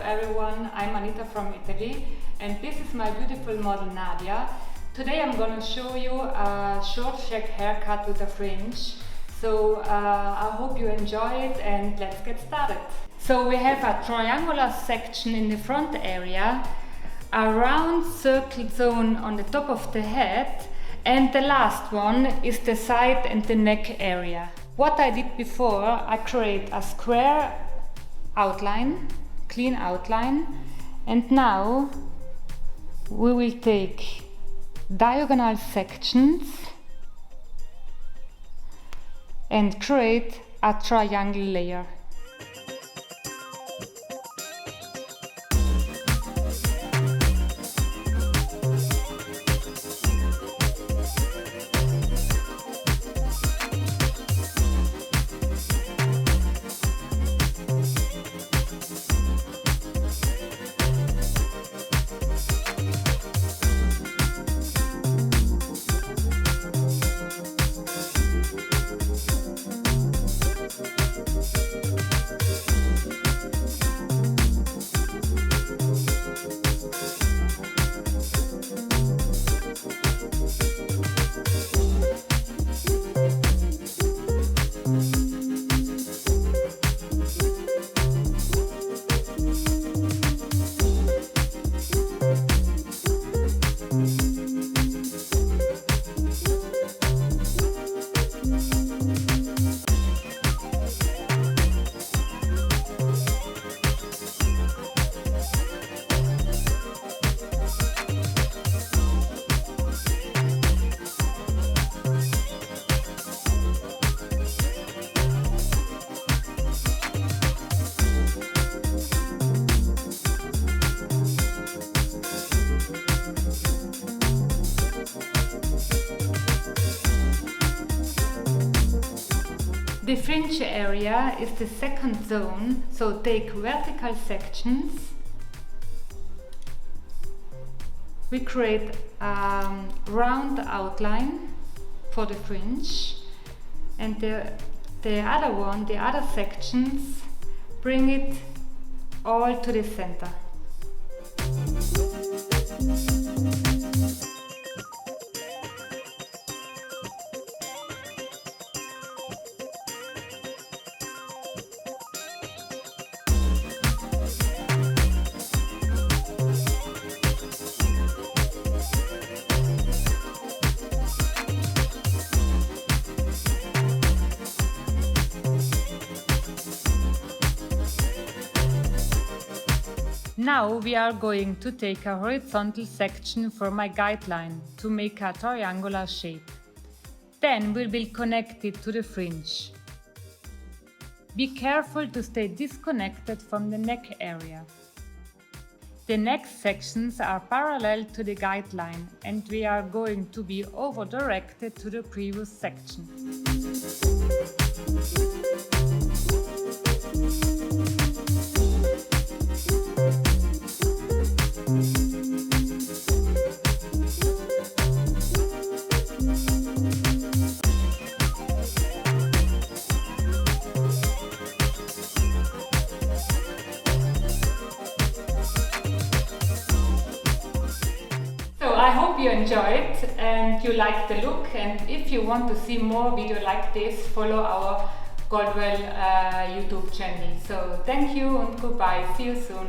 everyone, I'm Anita from Italy and this is my beautiful model Nadia. Today I'm gonna show you a short check haircut with a fringe. So I hope you enjoy it and let's get started. So we have a triangular section in the front area, a round circle zone on the top of the head, and the last one is the side and the neck area. What I did before, I create a square outline, clean outline, and now we will take diagonal sections and create a triangle layer. The fringe area is the second zone, so take vertical sections. We create a round outline for the fringe, and the other sections, bring it all to the center. Now we are going to take a horizontal section for my guideline to make a triangular shape. Then we will connect it to the fringe. Be careful to stay disconnected from the neck area. The next sections are parallel to the guideline and we are going to be over-directed to the previous section. I hope you enjoyed and you like the look, and if you want to see more videos like this, follow our Goldwell YouTube channel. So thank you and goodbye, see you soon.